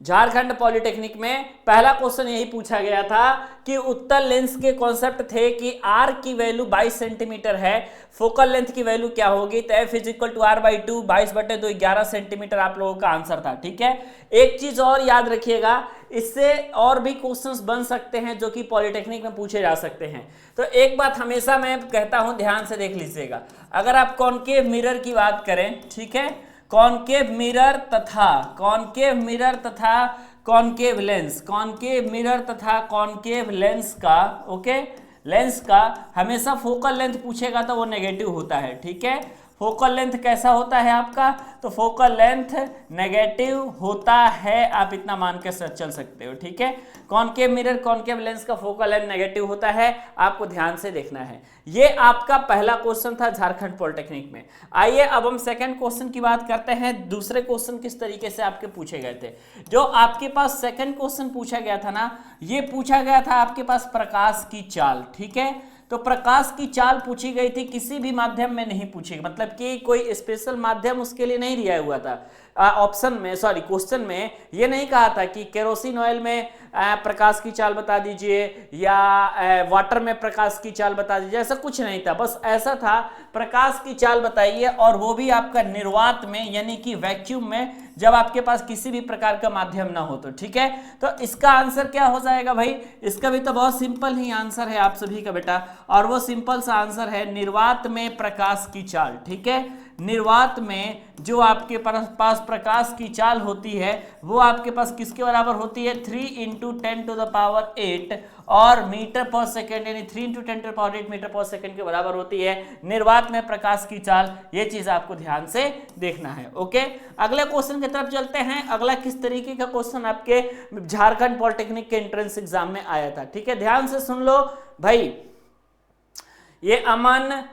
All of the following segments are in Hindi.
झारखंड पॉलिटेक्निक में पहला क्वेश्चन यही पूछा गया था कि उत्तल लेंस के कॉन्सेप्ट थे कि आर की वैल्यू 22 सेंटीमीटर है, फोकल लेंथ की वैल्यू क्या होगी, तो f is equal to r by 2, 22/2 11 centimetre आप लोगों का आंसर था। ठीक है, एक चीज और याद रखिएगा, इससे और भी क्वेश्चंस बन सकते हैं जो कि पॉलिटेक्निक में पूछे जा सकते हैं। तो एक बात हमेशा मैं कहता हूं, ध्यान से देख लीजिएगा, अगर आप कॉनकेव मिरर की बात करें, ठीक है, कॉनकेव मिरर तथा कॉनकेव लेंस, कॉनकेव मिरर तथा कॉनकेव लेंस का, ओके, लेंस का हमेशा फोकल लेंथ पूछेगा तो वो नेगेटिव होता है। ठीक है, फोकल लेंथ कैसा होता है आपका, तो फोकल लेंथ नेगेटिव होता है, आप इतना मान के चल सकते हो। ठीक है, कॉनकेव मिरर कॉनकेव लेंस का फोकल लेंथ नेगेटिव होता है, आपको ध्यान से देखना है। ये आपका पहला क्वेश्चन था झारखंड पॉलिटेक्निक में। आइए अब हम सेकंड क्वेश्चन की बात करते हैं। दूसरे क्वेश्चन किस तरीके से आपके पूछे गए थे। जो आपके पास सेकंड क्वेश्चन पूछा गया था ना, ये पूछा गया था आपके पास प्रकाश की चाल। ठीक है, तो प्रकाश की चाल पूछी गई थी, किसी भी माध्यम में नहीं पूछी, मतलब कि कोई स्पेशल माध्यम उसके लिए नहीं दिया हुआ था। ऑप्शन में, सॉरी, क्वेश्चन में ये नहीं कहा था कि केरोसिन ऑयल में प्रकाश की चाल बता दीजिए या वाटर में प्रकाश की चाल बता दीजिए, ऐसा कुछ नहीं था। बस ऐसा था प्रकाश की चाल बताइए, और वो भी आपका निर्वात में, यानी कि वैक्यूम में, जब आपके पास किसी भी प्रकार का माध्यम ना हो तो। ठीक है, तो इसका आंसर क्या हो जाएगा भाई, इसका भी तो बहुत सिंपल ही आंसर है आप सभी का बेटा, और वो सिंपल सा आंसर है निर्वात में प्रकाश की चाल। ठीक है, निर्वात में जो आपके पास प्रकाश की चाल होती है वो आपके पास किसके बराबर होती है, 3 × 10⁸ और मीटर पर सेकेंड, यानी 3 × 10⁸ मीटर पर सेकेंड के बराबर होती है निर्वात में प्रकाश की चाल। ये चीज आपको ध्यान से देखना है। ओके, अगले क्वेश्चन की तरफ चलते हैं। अगला किस तरीके का क्वेश्चन आपके झारखंड पॉलिटेक्निक के एंट्रेंस एग्जाम में आया था। ठीक है, ध्यान से सुन लो भाई, ये अमन,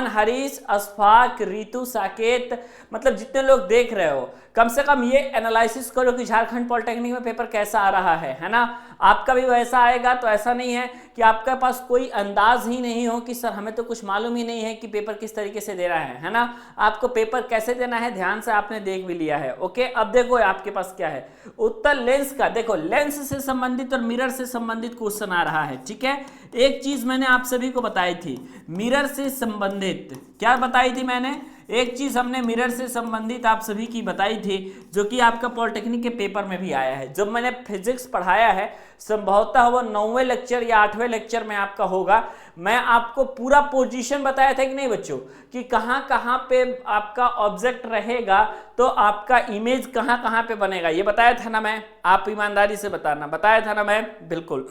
हरीश, अशफाक, रितु, साकेत, मतलब जितने लोग देख रहे हो, कम से कम ये एनालिसिस करो कि झारखंड पॉलिटेक्निक में पेपर कैसा आ रहा है ना। आपका भी वैसा आएगा, तो ऐसा नहीं है कि आपके पास कोई अंदाज ही नहीं हो कि सर हमें तो कुछ मालूम ही नहीं है कि पेपर किस तरीके से देना है ना। आपको पेपर कैसे देना है ध्यान से आपने देख भी लिया है। ओके, अब देखो आपके पास क्या है, उत्तर लेंस का, देखो लेंस से संबंधित और मिरर से संबंधित क्वेश्चन आ रहा है। ठीक है, एक चीज मैंने आप सभी को बताई थी, मिरर से संबंधित, क्या बताई थी मैंने, एक चीज हमने मिरर से संबंधित आप सभी की बताई थी, जो कि आपका पॉलिटेक्निक के पेपर में भी आया है। जब मैंने फिजिक्स पढ़ाया है, संभवतः वो 9वें लेक्चर या 8वें लेक्चर में आपका होगा, मैं आपको पूरा पोजीशन बताया था कि नहीं बच्चों, कि कहां कहां पे आपका ऑब्जेक्ट रहेगा तो आपका इमेज कहां कहां पे बनेगा, ये बताया था ना मैं। आप ईमानदारी से बताना, बताया था ना मैं, बिल्कुल।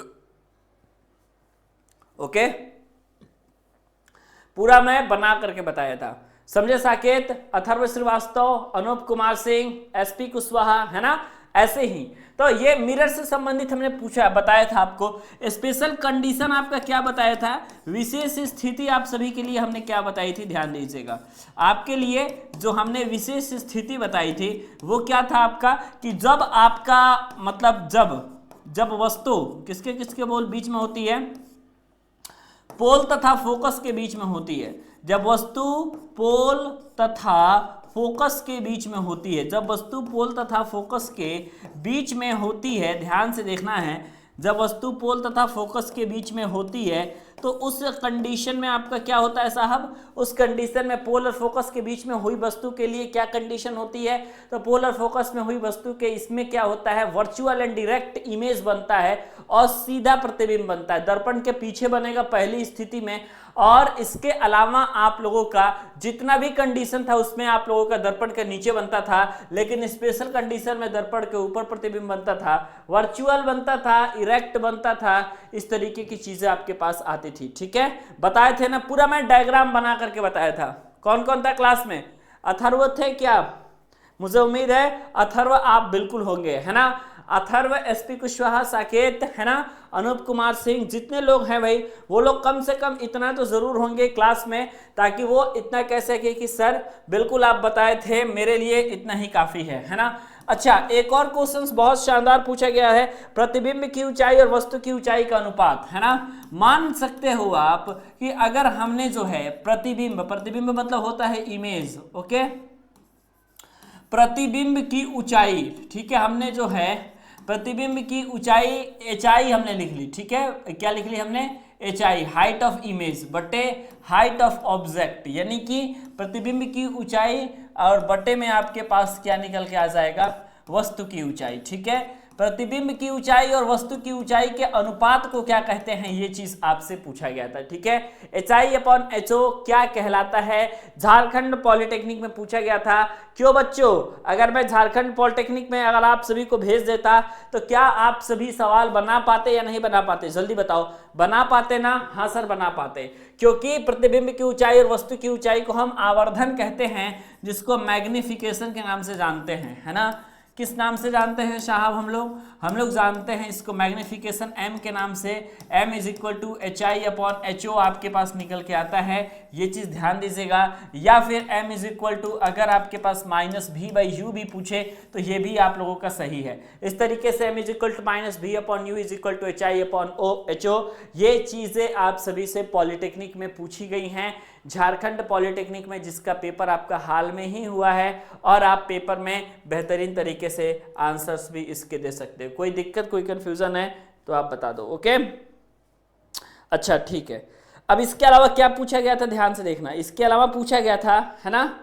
ओके, पूरा मैं बना करके बताया था। समझे साकेत, अथर्व श्रीवास्तव, अनूप कुमार सिंह, एसपी कुशवाहा, है ना, ऐसे ही। तो ये मिरर से संबंधित हमने पूछा, बताया था आपको। स्पेशल कंडीशन आपका क्या बताया था, विशेष स्थिति आप सभी के लिए हमने क्या बताई थी, ध्यान दीजिएगा। आपके लिए जो हमने विशेष स्थिति बताई थी वो क्या था आपका, कि जब आपका मतलब जब वस्तु किसके किसके बीच में होती है, पोल तथा फोकस के बीच में होती है। जब वस्तु पोल तथा फोकस के बीच में होती है, जब वस्तु पोल तथा फोकस के बीच में होती है, ध्यान से देखना है, जब वस्तु पोल तथा फोकस के बीच में होती है तो उस कंडीशन में आपका क्या होता है साहब, उस कंडीशन में पोल और फोकस के बीच में हुई वस्तु के लिए क्या कंडीशन होती है, तो पोल और फोकस में हुई वस्तु के इसमें क्या होता है, वर्चुअल एंड डायरेक्ट इमेज बनता है और सीधा प्रतिबिंब बनता है। दर्पण के पीछे बनेगा पहली स्थिति में, और इसके अलावा आप लोगों का जितना भी कंडीशन था उसमें आप लोगों का दर्पण के नीचे बनता था, लेकिन स्पेशल कंडीशन में दर्पण के ऊपर प्रतिबिंब बनता था, वर्चुअल बनता था, इरेक्ट बनता था, इस तरीके की चीजें आपके पास आती थी। ठीक है, बताए थे ना, पूरा मैं डायग्राम बना करके बताया था। कौन कौन था क्लास में, अथर्व थे क्या, मुझे उम्मीद है अथर्व आप बिल्कुल होंगे, है ना। अथर्व, एसपी कुशवाहा, साकेत, है ना, अनूप कुमार सिंह, जितने लोग हैं भाई वो लोग कम से कम इतना तो जरूर होंगे क्लास में, ताकि वो इतना कह सके कि सर बिल्कुल आप बताए थे, मेरे लिए इतना ही काफी है ना। अच्छा, एक और क्वेश्चन बहुत शानदार पूछा गया है, प्रतिबिंब की ऊंचाई और वस्तु की ऊंचाई का अनुपात, है ना। मान सकते हो आप कि अगर हमने जो है प्रतिबिंब मतलब होता है इमेज, ओके, प्रतिबिंब की ऊंचाई, ठीक है, हमने जो है प्रतिबिंब की ऊंचाई HI हमने लिख ली, ठीक है, क्या लिख ली हमने, HI हाइट ऑफ इमेज बटे हाइट ऑफ ऑब्जेक्ट, यानी कि प्रतिबिंब की ऊंचाई और बटे में आपके पास क्या निकल के आ जाएगा, वस्तु की ऊंचाई, ठीक है। प्रतिबिंब की ऊंचाई और वस्तु की ऊंचाई के अनुपात को क्या कहते हैं, ये चीज आपसे पूछा गया था, ठीक है। HI/HO क्या कहलाता है, झारखंड पॉलिटेक्निक में पूछा गया था। क्यों बच्चों, अगर मैं झारखंड पॉलिटेक्निक में अगर आप सभी को भेज देता तो क्या आप सभी सवाल बना पाते या नहीं बना पाते, जल्दी बताओ, बना पाते ना? हाँ सर बना पाते, क्योंकि प्रतिबिंब की ऊंचाई और वस्तु की ऊंचाई को हम आवर्धन कहते हैं, जिसको मैग्निफिकेशन के नाम से जानते हैं, है ना। किस नाम से जानते हैं साहब, हम लोग जानते हैं इसको मैग्निफिकेशन M के नाम से। M = HI/HO आपके पास निकल के आता है, ये चीज ध्यान दीजिएगा। या फिर M = अगर आपके पास -V/U भी पूछे तो ये भी आप लोगों का सही है। इस तरीके से M = -V/U = HI/HO, ये चीजें आप सभी से पॉलिटेक्निक में पूछी गई हैं, झारखंड पॉलिटेक्निक में, जिसका पेपर आपका हाल में ही हुआ है, और आप पेपर में बेहतरीन तरीके से आंसर्स भी इसके दे सकते हो। कोई दिक्कत, कोई कंफ्यूजन है तो आप बता दो, ओके। अच्छा ठीक है, अब इसके अलावा क्या पूछा गया था, ध्यान से देखना, इसके अलावा पूछा गया था, है ना,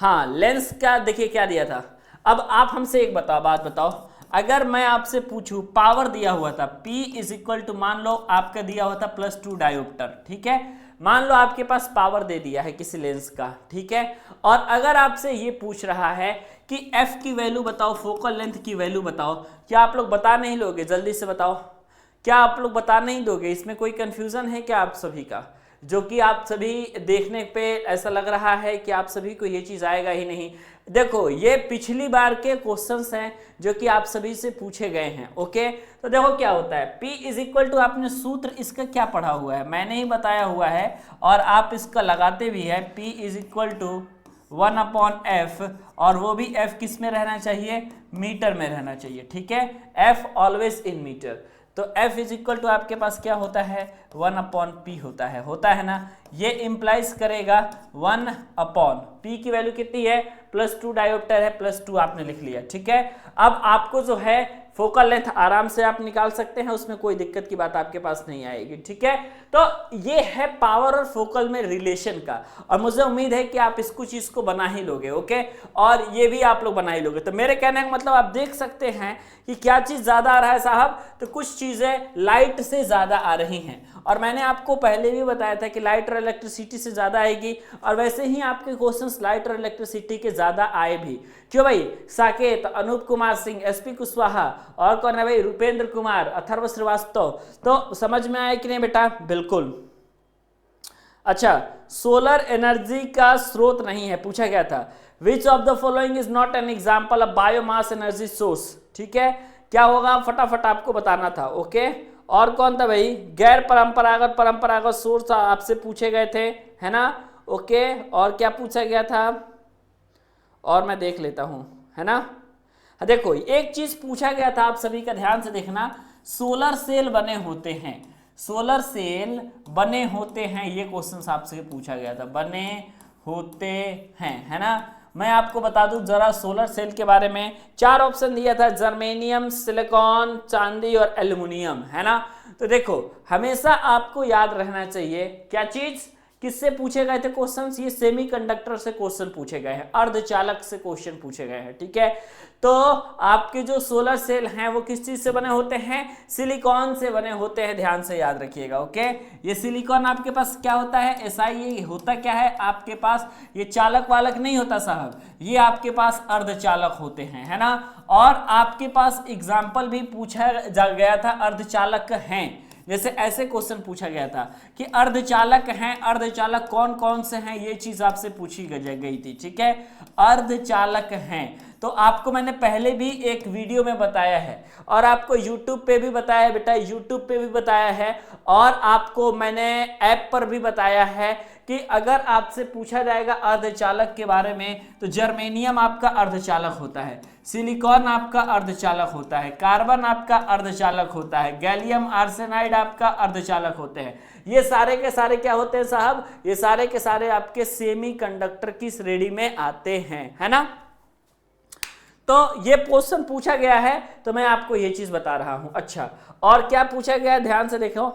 हाँ लेंस का देखिए क्या दिया था। अब आप हमसे एक बात बताओ, अगर मैं आपसे पूछूं, पावर दिया हुआ था P = मान लो आपका दिया हुआ था +2 डायोप्टर, ठीक है, मान लो आपके पास पावर दे दिया है किसी लेंस का, ठीक है, और अगर आपसे ये पूछ रहा है कि F की वैल्यू बताओ, फोकल लेंथ की वैल्यू बताओ, क्या आप लोग बता नहीं लोगे, जल्दी से बताओ, क्या आप लोग बता नहीं दोगे? इसमें कोई कंफ्यूजन है क्या आप सभी का, जो कि आप सभी देखने पे ऐसा लग रहा है कि आप सभी को ये चीज आएगा ही नहीं? देखो ये पिछली बार के क्वेश्चंस हैं जो कि आप सभी से पूछे गए हैं, ओके। तो देखो क्या होता है, P = आपने सूत्र इसका क्या पढ़ा हुआ है, मैंने ही बताया हुआ है, और आप इसका लगाते भी है, P = 1/f, और वो भी F किस में रहना चाहिए, मीटर में रहना चाहिए, ठीक है, F ऑलवेज इन मीटर। तो F = आपके पास क्या होता है, 1/P होता है ना, ये इंप्लाइज करेगा 1/P की वैल्यू कितनी है, +2 डायोप्टर है, +2 आपने लिख लिया, ठीक है। अब आपको जो है फोकल लेंथ आराम से आप निकाल सकते हैं, उसमें कोई दिक्कत की बात आपके पास नहीं आएगी, ठीक है। तो ये है पावर और फोकल में रिलेशन का, और मुझे उम्मीद है कि आप इसको चीज को बना ही लोगे, ओके, और ये भी आप लोग बना ही लोगे। तो मेरे कहने का मतलब आप देख सकते हैं कि क्या चीज ज्यादा आ रहा है साहब, तो कुछ चीजें लाइट से ज्यादा आ रही हैं, और मैंने आपको पहले भी बताया था कि लाइट और इलेक्ट्रिसिटी से ज्यादा आएगी, और वैसे ही आपके क्वेश्चंस लाइट और इलेक्ट्रिसिटी के ज्यादा आए भी। क्यों भाई, साकेत, अनूप कुमार सिंह, SP कुशवाहा, और कौन है भाई, रुपेंद्र कुमार, अथर्व श्रीवास्तव, तो समझ में आया कि नहीं बेटा, बिल्कुल। अच्छा, सोलर एनर्जी का स्रोत नहीं है, पूछा गया था, which of the following is not an example of biomass energy source, ठीक है, क्या होगा फटाफट आपको बताना था, ओके। और कौन था भाई, गैर परंपरागत सोर्स आपसे पूछे गए थे, है ना, ओके। और क्या पूछा गया था, और मैं देख लेता हूं, है ना, देखो एक चीज पूछा गया था, आप सभी का ध्यान से देखना, सोलर सेल बने होते हैं, सोलर सेल बने होते हैं, ये क्वेश्चन आपसे पूछा गया था, बने होते हैं, है ना। मैं आपको बता दूं जरा सोलर सेल के बारे में, 4 ऑप्शन दिया था, जर्मेनियम, सिलिकॉन, चांदी और एल्युमिनियम, है ना। तो देखो हमेशा आपको याद रहना चाहिए क्या चीज, किससे पूछे गए थे क्वेश्चंस, ये सेमीकंडक्टर से क्वेश्चन पूछे गए हैं, अर्धचालक से क्वेश्चन पूछे गए हैं, ठीक है। तो आपके जो सोलर सेल हैं वो किस चीज से बने होते हैं, सिलिकॉन से बने होते हैं, ध्यान से याद रखिएगा, ओके। ये सिलिकॉन आपके पास क्या होता है, SI, ये होता क्या है आपके पास, ये चालक वालक नहीं होता साहब, ये आपके पास अर्धचालक होते हैं, है ना। और आपके पास एग्जाम्पल भी पूछा गया था, अर्धचालक हैं, जैसे ऐसे क्वेश्चन पूछा गया था कि अर्धचालक हैं, अर्धचालक कौन कौन से हैं, ये चीज आपसे पूछी गई थी, ठीक है, अर्धचालक हैं। तो आपको मैंने पहले भी एक वीडियो में बताया है, और आपको YouTube पे भी बताया है बेटा, YouTube पे भी बताया है, और आपको मैंने ऐप पर भी बताया है कि अगर आपसे पूछा जाएगा अर्धचालक के बारे में, तो जर्मेनियम आपका अर्धचालक होता है, सिलिकॉन आपका अर्धचालक होता है, कार्बन आपका अर्धचालक होता है, गैलियम आर्सेनाइड आपका अर्धचालक होते हैं। ये सारे के सारे क्या होते हैं साहब, ये सारे के सारे आपके सेमीकंडक्टर की श्रेणी में आते हैं, है ना। तो ये क्वेश्चन पूछा गया है तो मैं आपको ये चीज बता रहा हूं। अच्छा, और क्या पूछा गया है ध्यान से देखो।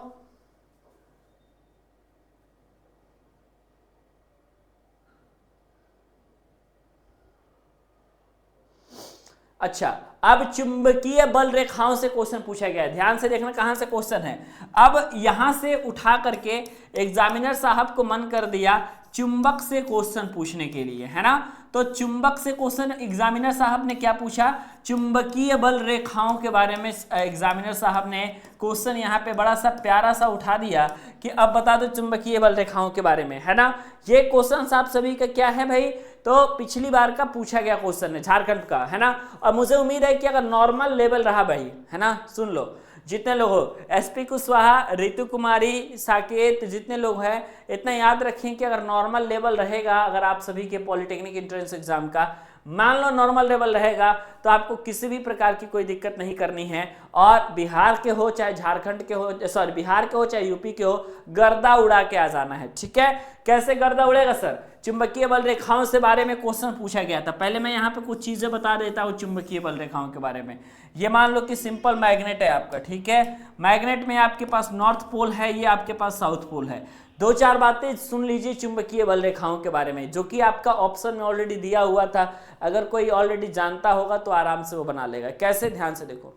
अच्छा, अब चुंबकीय बल रेखाओं से क्वेश्चन पूछा गया है, ध्यान से देखना कहां से क्वेश्चन है। अब यहां से उठा करके एग्जामिनर साहब को मन कर दिया चुंबक से क्वेश्चन पूछने के लिए, है ना। तो चुंबक से क्वेश्चन एग्जामिनर साहब ने क्या पूछा, चुंबकीय बल रेखाओं के बारे में एग्जामिनर साहब ने क्वेश्चन यहाँ पे बड़ा सा प्यारा सा उठा दिया कि अब बता दो चुंबकीय बल रेखाओं के बारे में, है ना। ये क्वेश्चन आप सभी का क्या है भाई, तो पिछली बार का पूछा गया क्वेश्चन है, झारखंड का, है ना। और मुझे उम्मीद है कि अगर नॉर्मल लेवल रहा भाई, है ना, सुन लो जितने लोग हो, एसपी कुशवाहा, रितु कुमारी, साकेत, जितने लोग हैं इतना याद रखें कि अगर नॉर्मल लेवल रहेगा, अगर आप सभी के पॉलिटेक्निक एंट्रेंस एग्जाम का मान लो नॉर्मल लेवल रहेगा तो आपको किसी भी प्रकार की कोई दिक्कत नहीं करनी है। और बिहार के हो चाहे झारखंड के हो, सॉरी बिहार के हो चाहे यूपी के हो, गर्दा उड़ा के आ जाना है, ठीक है। कैसे गर्दा उड़ेगा सर, चुंबकीय बल रेखाओं से बारे में क्वेश्चन पूछा गया था। पहले मैं यहाँ पे कुछ चीजें बता देता हूँ चुंबकीय बल रेखाओं के बारे में। ये मान लो कि सिंपल मैग्नेट है आपका, ठीक है। मैग्नेट में आपके पास नॉर्थ पोल है, ये आपके पास साउथ पोल है। दो चार बातें सुन लीजिए चुंबकीय बल रेखाओं के बारे में, जो कि आपका ऑप्शन में ऑलरेडी दिया हुआ था। अगर कोई ऑलरेडी जानता होगा तो आराम से वो बना लेगा। कैसे, ध्यान से देखो।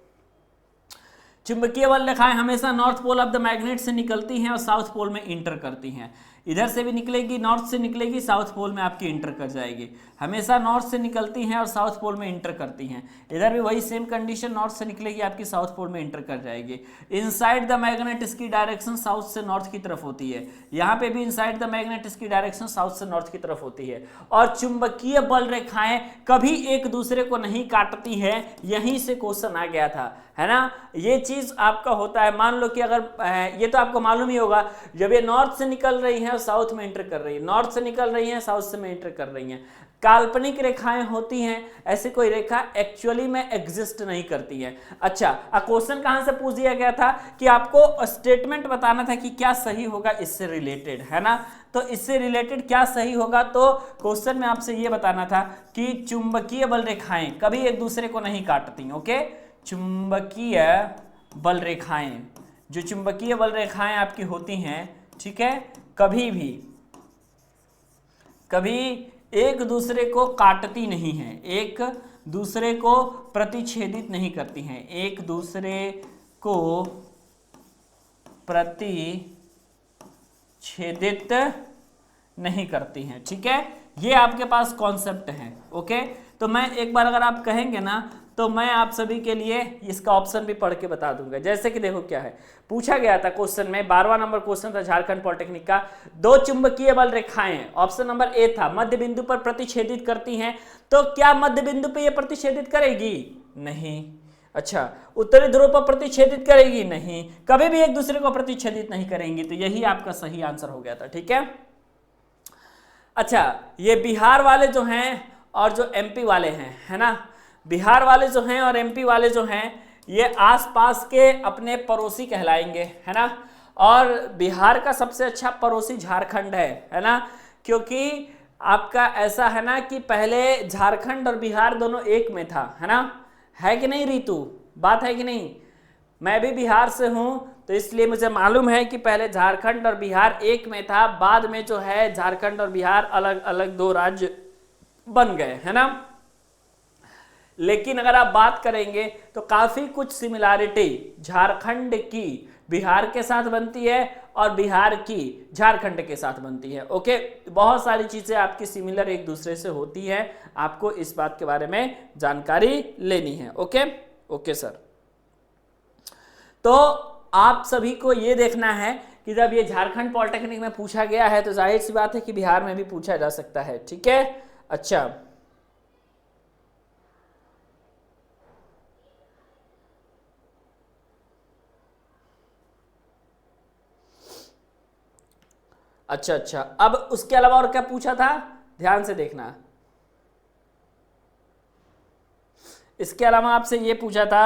चुंबकीय बल रेखाएं हमेशा north pole of the magnet से निकलती हैं और साउथ पोल में इंटर करती हैं। इधर से भी निकलेगी, नॉर्थ से निकलेगी, साउथ पोल में आपकी इंटर कर जाएगी। हमेशा नॉर्थ से निकलती हैं और साउथ पोल में इंटर करती हैं। इधर भी वही सेम कंडीशन, नॉर्थ से निकलेगी आपकी, साउथ पोल में इंटर कर जाएगी। इनसाइड द मैग्नेट इसकी डायरेक्शन साउथ से नॉर्थ की तरफ होती है। यहाँ पे भी इनसाइड द मैग्नेट इसकी डायरेक्शन साउथ से नॉर्थ की तरफ होती है। और चुंबकीय बल रेखाएं कभी एक दूसरे को नहीं काटती है, यहीं से क्वेश्चन आ गया था, है ना। ये चीज आपका होता है। मान लो कि अगर ये तो आपको मालूम ही होगा, जब ये नॉर्थ से निकल रही है और साउथ में एंटर कर रही है, नॉर्थ से निकल रही है साउथ से में एंटर कर रही हैं, काल्पनिक रेखाएं होती हैं। ऐसी कोई रेखा एक्चुअली में एग्जिस्ट नहीं करती है। अच्छा, क्वेश्चन कहां से पूछ दिया गया था कि आपको स्टेटमेंट बताना था कि क्या सही होगा इससे रिलेटेड, है ना। तो इससे रिलेटेड क्या सही होगा, तो क्वेश्चन में आपसे ये बताना था कि चुंबकीय बल रेखाएं कभी एक दूसरे को नहीं काटती। ओके, चुंबकीय बल रेखाएं, जो चुंबकीय बल रेखाएं आपकी होती हैं, ठीक है, कभी एक दूसरे को काटती नहीं है, एक दूसरे को प्रतिच्छेदित नहीं करती हैं, एक दूसरे को प्रतिच्छेदित नहीं करती हैं, ठीक है। ये आपके पास कॉन्सेप्ट है। ओके, तो मैं एक बार अगर आप कहेंगे ना तो मैं आप सभी के लिए इसका ऑप्शन भी पढ़ के बता दूंगा। जैसे कि देखो क्या है, पूछा गया था क्वेश्चन में, 12वां नंबर क्वेश्चन था झारखंड पॉलिटेक्निक का। दो चुंबकीय बल रेखाएं, ऑप्शन नंबर ए था, मध्य बिंदु पर प्रतिच्छेदित करती हैं। तो क्या मध्य बिंदु पर यह प्रतिच्छेदित करेगी? नहीं। अच्छा, उत्तरी ध्रुव पर प्रतिच्छेदित करेगी? नहीं। कभी भी एक दूसरे को प्रतिच्छेदित नहीं करेंगी। तो यही आपका सही आंसर हो गया था, ठीक है। अच्छा, ये बिहार वाले जो हैं और जो एमपी वाले हैं, है ना, बिहार वाले जो हैं और एमपी वाले जो हैं, ये आसपास के अपने पड़ोसी कहलाएंगे, है ना। और बिहार का सबसे अच्छा पड़ोसी झारखंड है ना, क्योंकि आपका ऐसा है ना कि पहले झारखंड और बिहार दोनों एक में था, है ना, है कि नहीं रितु, बात है कि नहीं। मैं भी बिहार से हूं तो इसलिए मुझे मालूम है कि पहले झारखंड और बिहार एक में था, बाद में जो है झारखंड और बिहार अलग अलग दो राज्य बन गए, है ना। लेकिन अगर आप बात करेंगे तो काफी कुछ सिमिलैरिटी झारखंड की बिहार के साथ बनती है और बिहार की झारखंड के साथ बनती है। ओके, बहुत सारी चीजें आपकी सिमिलर एक दूसरे से होती है, आपको इस बात के बारे में जानकारी लेनी है। ओके ओके सर, तो आप सभी को ये देखना है कि जब ये झारखंड पॉलिटेक्निक में पूछा गया है तो जाहिर सी बात है कि बिहार में भी पूछा जा सकता है, ठीक है। अच्छा, अच्छा, अब उसके अलावा और क्या पूछा था, ध्यान से देखना। इसके अलावा आपसे ये पूछा था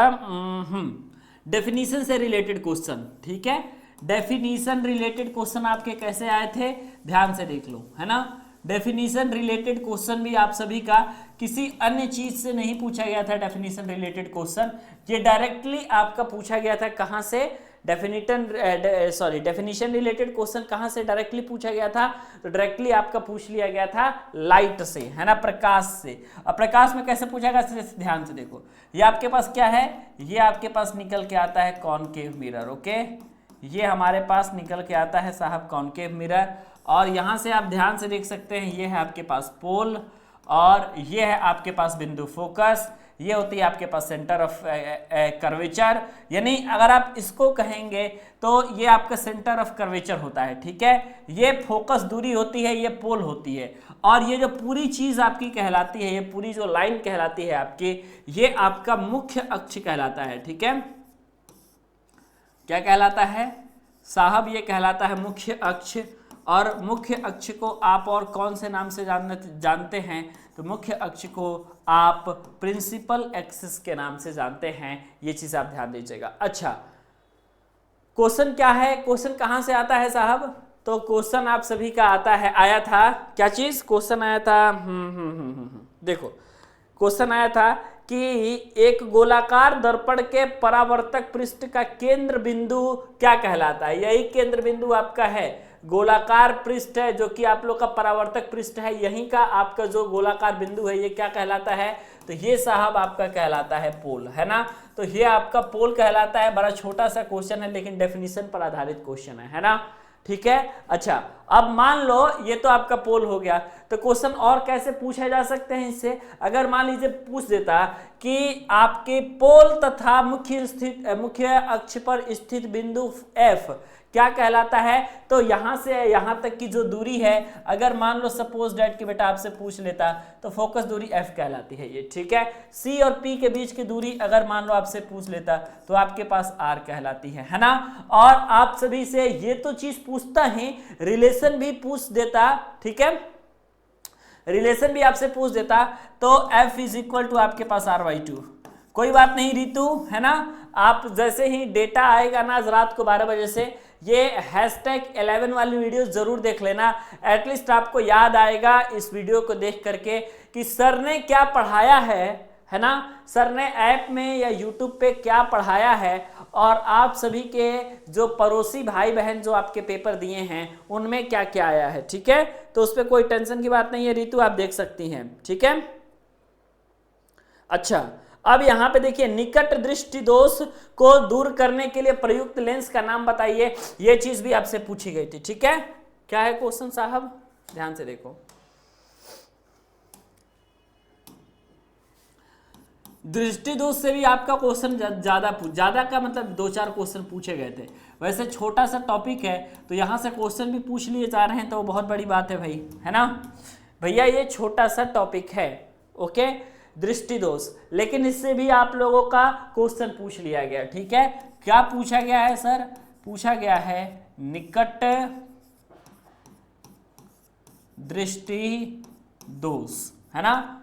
डेफिनेशन से रिलेटेड क्वेश्चन, ठीक है। डेफिनीशन रिलेटेड क्वेश्चन आपके कैसे आए थे, ध्यान से देख लो, है ना। डेफिनीशन रिलेटेड क्वेश्चन भी आप सभी का किसी अन्य चीज से नहीं पूछा गया था। डेफिनीशन रिलेटेड क्वेश्चन ये डायरेक्टली आपका पूछा गया था, कहां से, डेफिनीशन रिलेटेड क्वेश्चन कहां से डायरेक्टली पूछा गया था, तो डायरेक्टली आपका पूछ लिया गया था लाइट से, है ना, प्रकाश से। और प्रकाश में कैसे पूछा गया, ध्यान से देखो, ये आपके पास क्या है, ये आपके पास निकल के आता है कॉनकेव मिरर, ओके, ये हमारे पास निकल के आता है साहब कॉनकेव मिरर। और यहां से आप ध्यान से देख सकते हैं, ये है आपके पास पोल और ये है आपके पास बिंदु फोकस, ये होती है आपके पास सेंटर ऑफ कर्वेचर, यानी अगर आप इसको कहेंगे तो ये आपका सेंटर ऑफ कर्वेचर होता है, ठीक है। ये फोकस दूरी होती है, ये पोल होती है, और ये जो पूरी चीज आपकी कहलाती है, ये पूरी जो लाइन कहलाती है आपकी, ये आपका मुख्य अक्ष कहलाता है, ठीक है। क्या कहलाता है साहब, ये कहलाता है मुख्य अक्ष। और मुख्य अक्ष को आप और कौन से नाम से जानते हैं, तो मुख्य अक्ष को आप प्रिंसिपल एक्सिस के नाम से जानते हैं, ये चीज आप ध्यान दीजिएगा। अच्छा, क्वेश्चन क्या है, क्वेश्चन कहां से आता है साहब, तो क्वेश्चन आप सभी का आता है, आया था क्या चीज, क्वेश्चन आया था, देखो क्वेश्चन आया था कि एक गोलाकार दर्पण के परावर्तक पृष्ठ का केंद्र बिंदु क्या कहलाता है। यही केंद्र बिंदु आपका है, गोलाकार पृष्ठ है जो कि आप लोग का परावर्तक पृष्ठ है, यहीं का आपका जो गोलाकार बिंदु है ये क्या कहलाता है, तो ये साहब आपका कहलाता है पोल, है ना। तो ये आपका पोल कहलाता है। बड़ा छोटा सा क्वेश्चन है लेकिन डेफिनेशन पर आधारित क्वेश्चन है ना, ठीक है। अच्छा, अब मान लो ये तो आपका पोल हो गया, तो क्वेश्चन और कैसे पूछे जा सकते हैं इससे, अगर मान लीजिए पूछ देता कि आपके पोल तथा मुख्य अक्ष पर स्थित बिंदु F क्या कहलाता है, तो यहां से यहां तक की जो दूरी है, अगर मान लो सपोज डैट कि बेटा आपसे पूछ लेता तो फोकस दूरी F कहलाती है ये, ठीक है। C और P के बीच की दूरी अगर मान लो आपसे पूछ लेता तो आपके पास R कहलाती है ना। और आप सभी से ये तो चीज पूछता ही, रिलेशन भी पूछ देता, ठीक है, रिलेशन भी आपसे पूछ देता, तो F इज इक्वल टू आपके पास R/2। कोई बात नहीं रितु, है ना, आप जैसे ही डेटा आएगा ना आज रात को 12 बजे से, ये #11 वाली वीडियो जरूर देख लेना, एटलीस्ट आपको याद आएगा इस वीडियो को देख करके कि सर ने क्या पढ़ाया है ना, सर ने ऐप में या यूट्यूब पे क्या पढ़ाया है, और आप सभी के जो पड़ोसी भाई बहन जो आपके पेपर दिए हैं उनमें क्या क्या आया है, ठीक है। तो उस पर कोई टेंशन की बात नहीं है रितु, आप देख सकती हैं, ठीक है। अच्छा, अब यहां पे देखिए, निकट दृष्टि दोष को दूर करने के लिए प्रयुक्त लेंस का नाम बताइए, ये चीज भी आपसे पूछी गई थी, ठीक है। क्या है क्वेश्चन साहब, ध्यान से देखो, दृष्टि दोष से भी आपका क्वेश्चन ज्यादा का मतलब 2-4 क्वेश्चन पूछे गए थे। वैसे छोटा सा टॉपिक है तो यहां से क्वेश्चन भी पूछ लिए जा रहे हैं तो वो बहुत बड़ी बात है भाई, है ना भैया, ये छोटा सा टॉपिक है, ओके, दृष्टि दोष, लेकिन इससे भी आप लोगों का क्वेश्चन पूछ लिया गया, ठीक है। क्या पूछा गया है सर, पूछा गया है निकट दृष्टि दोष, है ना।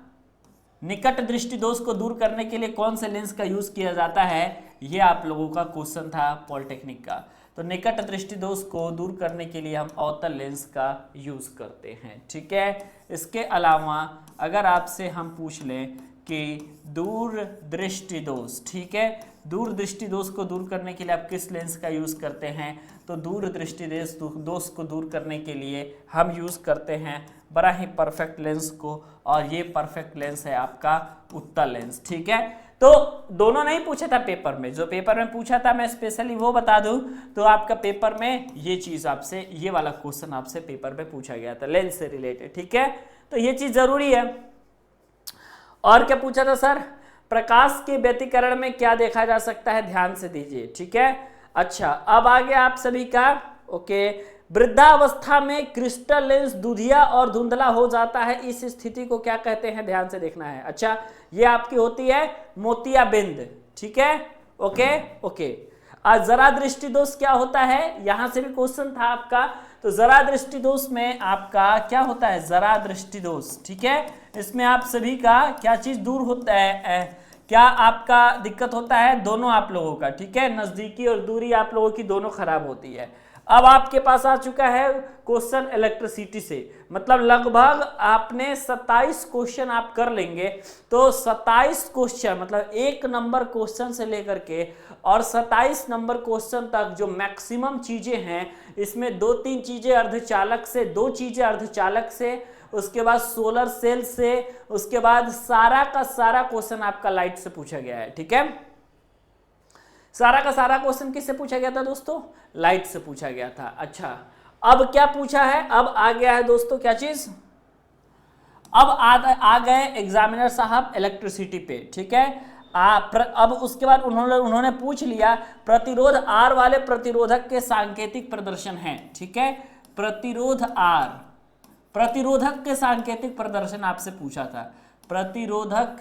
निकट दृष्टि दोष को दूर करने के लिए कौन से लेंस का यूज किया जाता है, ये आप लोगों का क्वेश्चन था पॉलिटेक्निक का। तो निकट दृष्टि दोष को दूर करने के लिए हम अवतल लेंस का यूज करते हैं, ठीक है। इसके अलावा अगर आपसे हम पूछ लें कि दूर दृष्टि दोष, ठीक है, दूर दृष्टि दोष को दूर करने के लिए आप किस लेंस का यूज करते हैं, तो दूर दृष्टि दोष को दूर करने के लिए हम यूज करते हैं बड़ा ही परफेक्ट लेंस को, और ये परफेक्ट लेंस है आपका उत्तल लेंस, ठीक है। तो दोनों नहीं पूछा था पेपर में, जो पेपर में पूछा था मैं स्पेशली वो बता दूं, तो आपका पेपर में ये चीज आपसे, ये वाला क्वेश्चन आपसे पेपर में पूछा गया था लेंस से रिलेटेड, ठीक है। तो ये चीज जरूरी है। और क्या पूछा था सर, प्रकाश के व्यतिकरण में क्या देखा जा सकता है, ध्यान से दीजिए, ठीक है। अच्छा, अब आगे आप सभी का, ओके, वृद्धावस्था में क्रिस्टल लेंस दूधिया और धुंधला हो जाता है, इस स्थिति को क्या कहते हैं, ध्यान से देखना है। अच्छा, ये आपकी होती है मोतियाबिंद, ठीक है, ओके ओके। जरा दृष्टि दोष क्या होता है, यहां से भी क्वेश्चन था आपका, तो जरा दृष्टि दोष में आपका क्या होता है, जरा दृष्टि दोष, ठीक है। इसमें आप सभी का क्या चीज दूर होता है, क्या आपका दिक्कत होता है? दोनों आप लोगों का, ठीक है, नजदीकी और दूरी आप लोगों की दोनों खराब होती है। अब आपके पास आ चुका है क्वेश्चन इलेक्ट्रिसिटी से, मतलब लगभग आपने 27 क्वेश्चन आप कर लेंगे। तो 27 क्वेश्चन मतलब 1 नंबर क्वेश्चन से लेकर के और 27 नंबर क्वेश्चन तक जो मैक्सिमम चीजें हैं, इसमें 2-3 चीजें अर्धचालक से, 2 चीजें अर्धचालक से, उसके बाद सोलर सेल से, उसके बाद सारा का सारा क्वेश्चन आपका लाइट से पूछा गया है, ठीक है। सारा का सारा क्वेश्चन किससे पूछा गया था दोस्तों? लाइट से पूछा गया था। अच्छा, अब क्या पूछा है? अब आ गया है दोस्तों क्या चीज? अब आ गए एग्जामिनर साहब इलेक्ट्रिसिटी पे, ठीक है। अब उसके बाद उन्होंने पूछ लिया प्रतिरोध आर वाले प्रतिरोधक के सांकेतिक प्रदर्शन है, ठीक है। प्रतिरोध आर, प्रतिरोधक के सांकेतिक प्रदर्शन आपसे पूछा था, प्रतिरोधक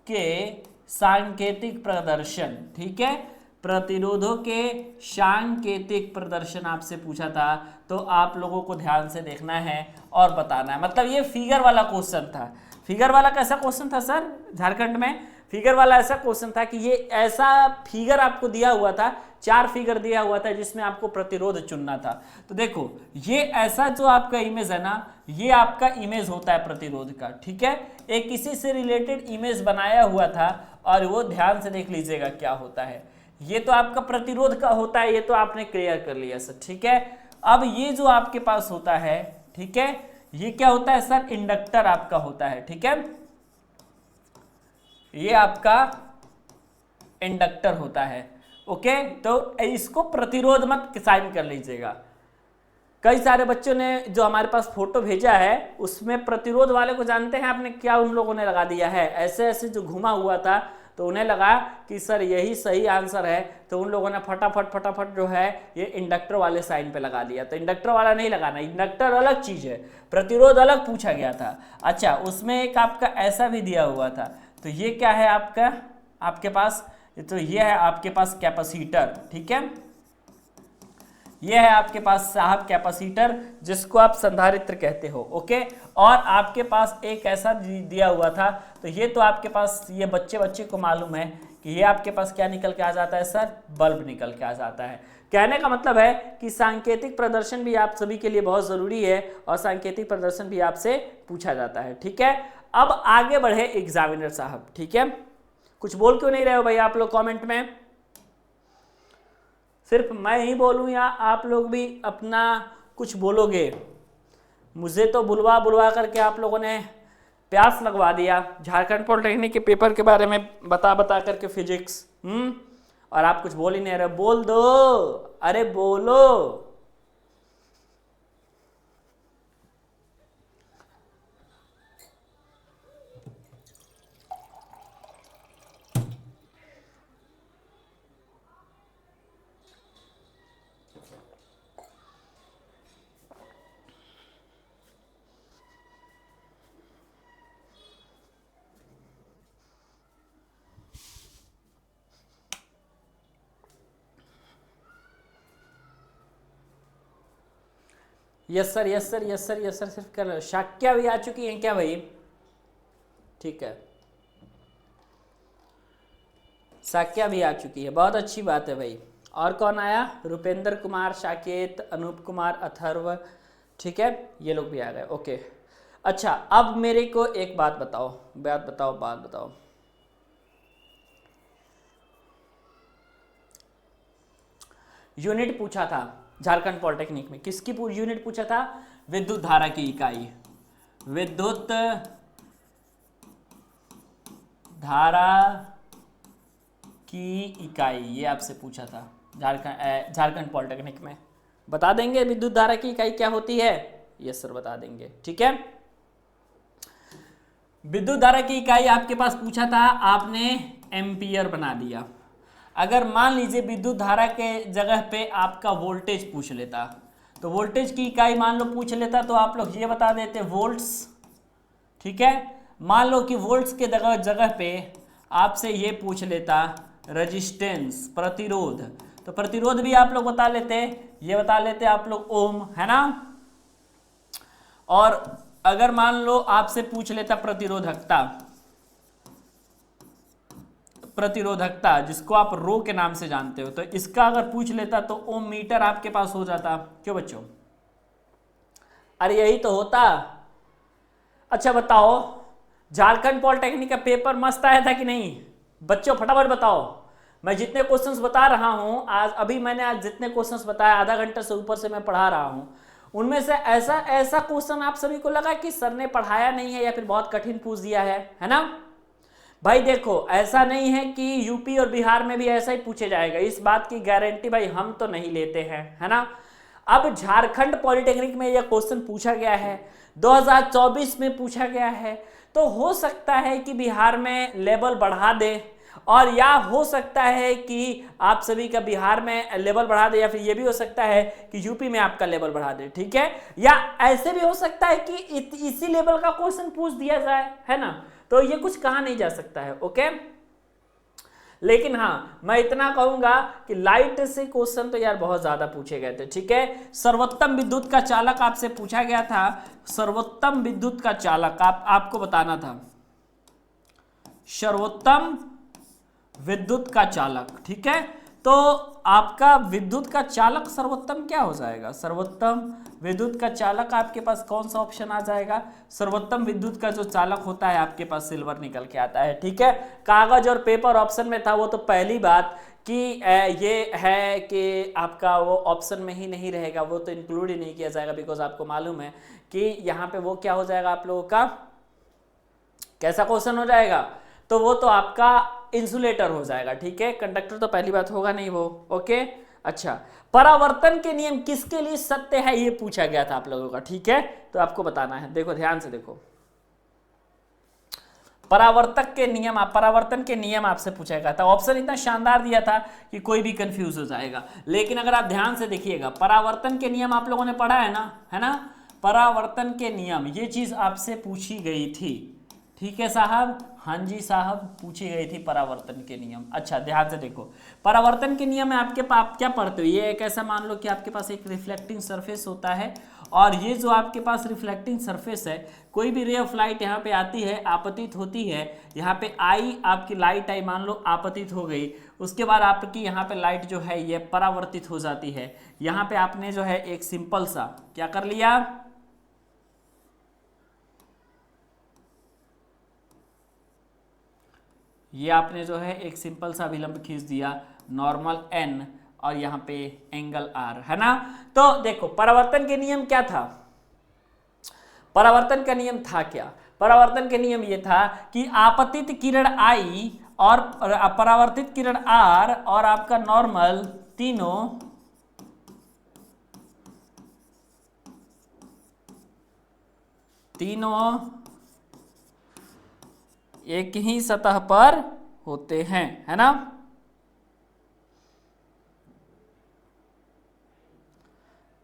के सांकेतिक प्रदर्शन, ठीक है। प्रतिरोधों के सांकेतिक प्रदर्शन आपसे पूछा था, तो आप लोगों को ध्यान से देखना है और बताना है। मतलब ये फिगर वाला क्वेश्चन था। फिगर वाला कैसा क्वेश्चन था सर? झारखंड में फिगर वाला ऐसा क्वेश्चन था कि ये ऐसा फिगर आपको दिया हुआ था, 4 फिगर दिया हुआ था जिसमें आपको प्रतिरोध चुनना था। तो देखो ये ऐसा जो आपका इमेज है ना, ये आपका इमेज होता है प्रतिरोध का, ठीक है। एक किसी से रिलेटेड इमेज बनाया हुआ था और वो ध्यान से देख लीजिएगा क्या होता है। ये तो आपका प्रतिरोध का होता है, ये तो आपने क्लियर कर लिया सर, ठीक है। अब ये जो आपके पास होता है, ठीक है, ये क्या होता है सर? इंडक्टर आपका होता है, ठीक है। ये आपका इंडक्टर होता है, ओके। तो इसको प्रतिरोध मत साइन कर लीजिएगा। कई सारे बच्चों ने जो हमारे पास फोटो भेजा है उसमें प्रतिरोध वाले को जानते हैं आपने क्या उन लोगों ने लगा दिया है? ऐसे ऐसे जो घुमा हुआ था, तो उन्हें लगा कि सर यही सही आंसर है, तो उन लोगों ने फटाफट जो है ये इंडक्टर वाले साइन पे लगा दिया। तो इंडक्टर वाला नहीं लगाना, इंडक्टर अलग चीज है, प्रतिरोध अलग पूछा गया था। अच्छा, उसमें एक आपका ऐसा भी दिया हुआ था, तो ये क्या है आपका, आपके पास, तो ये है आपके पास कैपेसिटर, ठीक है। ये है आपके पास साहब कैपेसिटर, जिसको आप संधारित्र कहते हो, ओके। और आपके पास एक ऐसा दिया हुआ था, तो ये तो आपके पास, ये बच्चे को मालूम है कि ये आपके पास क्या निकल के आ जाता है सर? बल्ब निकल के आ जाता है। कहने का मतलब है कि सांकेतिक प्रदर्शन भी आप सभी के लिए बहुत जरूरी है और सांकेतिक प्रदर्शन भी आपसे पूछा जाता है, ठीक है। अब आगे बढ़े एग्जामिनर साहब, ठीक है। कुछ बोल क्यों नहीं रहे हो भाई आप लोग कमेंट में? सिर्फ मैं ही बोलूं या आप लोग भी अपना कुछ बोलोगे? मुझे तो बुलवा करके आप लोगों ने प्यास लगवा दिया झारखंड पॉलिटेक्निक के पेपर के बारे में बता करके फिजिक्स, और आप कुछ बोल ही नहीं रहे। बोल दो, अरे बोलो। Yes sir, yes sir, yes sir, yes sir. सिर्फ कर शाक्या भी आ चुकी हैं क्या भाई? ठीक है, शाक्या भी आ चुकी है, बहुत अच्छी बात है भाई। और कौन आया? रुपेंद्र कुमार, साकेत, अनूप कुमार, अथर्व, ठीक है, ये लोग भी आ गए, ओके। अच्छा, अब मेरे को एक बात बताओ। यूनिट पूछा था झारखंड पॉलिटेक्निक में, किसकी यूनिट पूछा था? विद्युत धारा की इकाई, विद्युत धारा की इकाई, ये आपसे पूछा था झारखंड पॉलिटेक्निक में। बता देंगे विद्युत धारा की इकाई क्या होती है? यस सर, बता देंगे, ठीक है। विद्युत धारा की इकाई आपके पास पूछा था, आपने एम्पियर बना दिया। अगर मान लीजिए विद्युत धारा के जगह पे आपका वोल्टेज पूछ लेता, तो वोल्टेज की इकाई मान लो पूछ लेता, तो आप लोग ये बता देते वोल्ट्स, ठीक है। मान लो कि वोल्ट्स के जगह पे आपसे ये पूछ लेता रेजिस्टेंस, प्रतिरोध, तो प्रतिरोध भी आप लोग बता लेते, ये बता लेते आप लोग ओम, है ना। और अगर मान लो आपसे पूछ लेता प्रतिरोधकता, प्रतिरोधकता, जिसको आप रो के नाम से जानते हो, तो इसका अगर पूछ लेता तो ओम मीटर आपके पास हो जाता। क्यों बच्चों? अरे यही तो होता। अच्छा बताओ, झारखंड पॉलिटेक्निक का पेपर मस्त आया था कि नहीं? बच्चों फटाफट बताओ। मैं जितने क्वेश्चंस बता रहा हूं आज, अभी मैंने आज जितने क्वेश्चंस बताया, आधा घंटा से ऊपर से मैं पढ़ा रहा हूं, उनमें से ऐसा क्वेश्चन आप सभी को लगा कि सर ने पढ़ाया नहीं है या फिर बहुत कठिन पूछ दिया है ना? भाई देखो, ऐसा नहीं है कि यूपी और बिहार में भी ऐसा ही पूछे जाएगा, इस बात की गारंटी भाई हम तो नहीं लेते हैं, है ना? अब झारखंड पॉलिटेक्निक में यह क्वेश्चन पूछा गया है, 2024 में पूछा गया है, तो हो सकता है कि बिहार में लेवल बढ़ा दे, और या हो सकता है कि आप सभी का बिहार में लेवल बढ़ा दे, या फिर ये भी हो सकता है कि यूपी में आपका लेवल बढ़ा दे, ठीक है? या ऐसे भी हो सकता है कि इसी लेवल का क्वेश्चन पूछ दिया जाए, है ना? तो ये कुछ कहा नहीं जा सकता है, ओके? लेकिन हाँ, मैं इतना कहूंगा कि लाइट से क्वेश्चन तो यार बहुत ज्यादा पूछे गए थे, ठीक है? सर्वोत्तम विद्युत का चालक आपसे पूछा गया था, सर्वोत्तम विद्युत का चालक आपको बताना था, सर्वोत्तम विद्युत का चालक, ठीक है? तो आपका विद्युत का चालक सर्वोत्तम क्या हो जाएगा? सर्वोत्तम विद्युत का चालक आपके पास कौन सा ऑप्शन आ जाएगा? सर्वोत्तम विद्युत का जो चालक होता है आपके पास सिल्वर निकल के आता है, ठीक है? कागज और पेपर ऑप्शन में था, वो तो पहली बात कि ये है कि आपका वो ऑप्शन में ही नहीं रहेगा, वो तो इंक्लूड ही नहीं किया जाएगा, बिकॉज आपको मालूम है कि यहाँ पे वो क्या हो जाएगा आप लोगों का, कैसा क्वेश्चन हो जाएगा? तो वो तो आपका इंसुलेटर हो जाएगा, ठीक है? कंडक्टर तो पहली बात होगा नहीं वो, ओके? अच्छा, परावर्तन के नियम किसके लिए सत्य है, ये पूछा गया था आप लोगों का, ठीक है? तो आपको बताना है, देखो ध्यान से देखो, परावर्तन के नियम आपसे पूछा गया था। ऑप्शन इतना शानदार दिया था कि कोई भी कंफ्यूज हो जाएगा, लेकिन अगर आप ध्यान से देखिएगा, परावर्तन के नियम आप लोगों ने पढ़ा है ना, है ना? परावर्तन के नियम, ये चीज आपसे पूछी गई थी, ठीक है साहब? हाँ जी साहब, पूछी गई थी परावर्तन के नियम। अच्छा ध्यान से देखो, परावर्तन के नियम में आप क्या पढ़ते हो? ये एक ऐसा मान लो कि आपके पास एक रिफ्लेक्टिंग सरफेस होता है, और ये जो आपके पास रिफ्लेक्टिंग सरफेस है, कोई भी रे ऑफ लाइट यहाँ पे आती है, आपतित होती है, यहाँ पे आई आपकी लाइट आई, मान लो आपतित हो गई, उसके बाद आपकी यहाँ पे लाइट जो है ये परावर्तित हो जाती है। यहाँ पे आपने जो है एक सिंपल सा क्या कर लिया, ये आपने जो है एक सिंपल सा विलंब खींच दिया, नॉर्मल n, और यहाँ पे एंगल r, है ना? तो देखो परावर्तन के नियम क्या था? परावर्तन का नियम था क्या? परावर्तन के नियम ये था कि आपतित किरण I और परावर्तित किरण R और आपका नॉर्मल तीनों एक ही सतह पर होते हैं, है ना?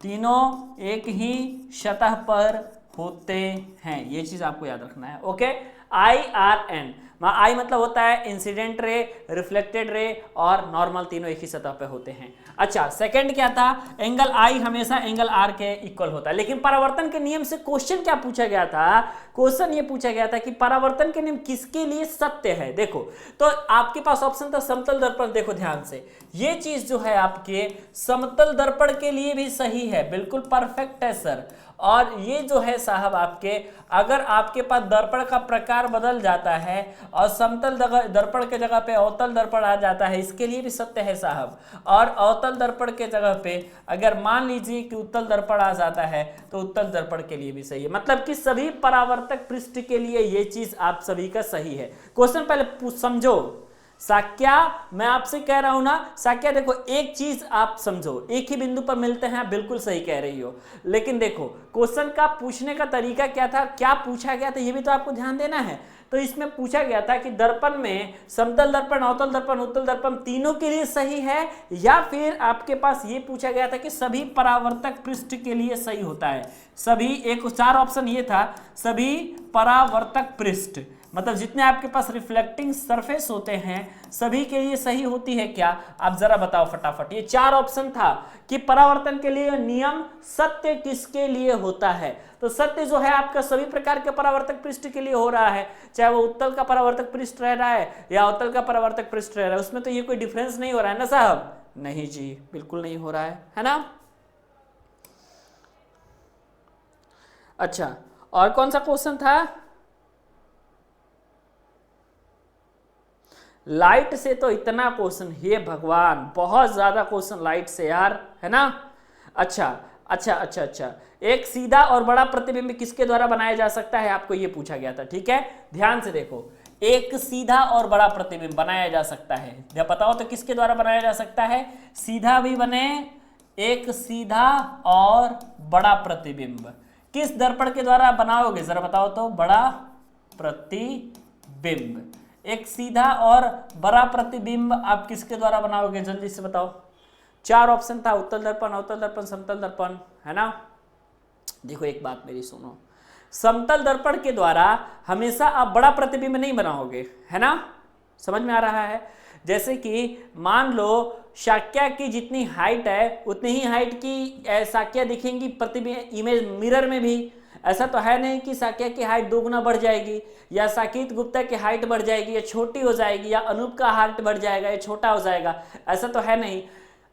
तीनों एक ही सतह पर होते हैं, ये चीज आपको याद रखना है, ओके? IRN, आई मतलब होता है इंसिडेंट रे, रिफ्लेक्टेड रे और नॉर्मल, तीनों एक ही सतह पे होते हैं। अच्छा, सेकंड क्या था? एंगल आई हमेशा एंगल आर के इक्वल होता है। लेकिन परावर्तन के नियम से क्वेश्चन क्या पूछा गया था? क्वेश्चन ये पूछा गया था कि परावर्तन के नियम किसके लिए सत्य है। देखो तो आपके पास ऑप्शन था समतल दर्पण, देखो ध्यान से, ये चीज जो है आपके समतल दर्पण के लिए भी सही है, बिल्कुल परफेक्ट है सर। और ये जो है साहब आपके, अगर आपके पास दर्पण का प्रकार बदल जाता है और समतल दर्पण के जगह पे अवतल दर्पण आ जाता है, इसके लिए भी सत्य है साहब। और अवतल दर्पण के जगह पे अगर मान लीजिए कि उत्तल दर्पण आ जाता है तो उत्तल दर्पण के लिए भी सही है। मतलब कि सभी परावर्तक पृष्ठ के लिए ये चीज आप सभी का सही है। क्वेश्चन पहले समझो। साक्या, मैं आपसे कह रहा हूं ना साक्या, देखो एक चीज आप समझो, एक ही बिंदु पर मिलते हैं, बिल्कुल सही कह रही हो, लेकिन देखो क्वेश्चन का पूछने का तरीका क्या था, क्या पूछा गया था, ये भी तो आपको ध्यान देना है। तो इसमें पूछा गया था कि दर्पण में समतल दर्पण, अवतल दर्पण, उत्तल दर्पण तीनों के लिए सही है, या फिर आपके पास ये पूछा गया था कि सभी परावर्तक पृष्ठ के लिए सही होता है। सभी, एक चार ऑप्शन ये था, सभी परावर्तक पृष्ठ, मतलब जितने आपके पास रिफ्लेक्टिंग सरफेस होते हैं सभी के लिए सही होती है क्या? आप जरा बताओ फटाफट। ये 4 ऑप्शन था कि परावर्तन के लिए नियम सत्य किसके लिए होता है? तो सत्य जो है आपका सभी प्रकार के परावर्तक पृष्ठ के लिए हो रहा है, चाहे वो उत्तल का परावर्तक पृष्ठ रह रहा है या अवतल का परावर्तक पृष्ठ रह रहा है, उसमें तो ये कोई डिफरेंस नहीं हो रहा है ना साहब? नहीं जी, बिल्कुल नहीं हो रहा है ना? अच्छा, और कौन सा क्वेश्चन था? लाइट से तो इतना क्वेश्चन, हे भगवान, बहुत ज्यादा क्वेश्चन लाइट से यार, है ना? अच्छा अच्छा अच्छा अच्छा, एक सीधा और बड़ा प्रतिबिंब किसके द्वारा बनाया जा सकता है, आपको ये पूछा गया था। ठीक है, ध्यान से देखो, एक सीधा और बड़ा प्रतिबिंब बनाया जा सकता है, जब बताओ तो किसके द्वारा बनाया जा सकता है? सीधा भी बने, एक सीधा और बड़ा प्रतिबिंब किस दर्पण के द्वारा बनाओगे, जरा बताओ तो? बड़ा प्रतिबिंब, एक सीधा और बड़ा प्रतिबिंब आप किसके द्वारा बनाओगे, जल्दी से बताओ। 4 ऑप्शन था, उत्तल दर्पण, अवतल दर्पण, समतल दर्पण, है ना? देखो एक बात मेरी सुनो, समतल दर्पण के द्वारा हमेशा आप बड़ा प्रतिबिंब नहीं बनाओगे, है ना? समझ में आ रहा है? जैसे कि मान लो शाक्या की जितनी हाइट है उतनी ही हाइट की शाक्या दिखेंगी प्रतिबिंब इमेज मिरर में भी। ऐसा तो है नहीं कि शाक्या की हाइट 2 गुना बढ़ जाएगी, या साकेत गुप्ता की हाइट बढ़ जाएगी या छोटी हो जाएगी, या अनूप का हाइट बढ़ जाएगा या छोटा हो जाएगा, ऐसा तो है नहीं।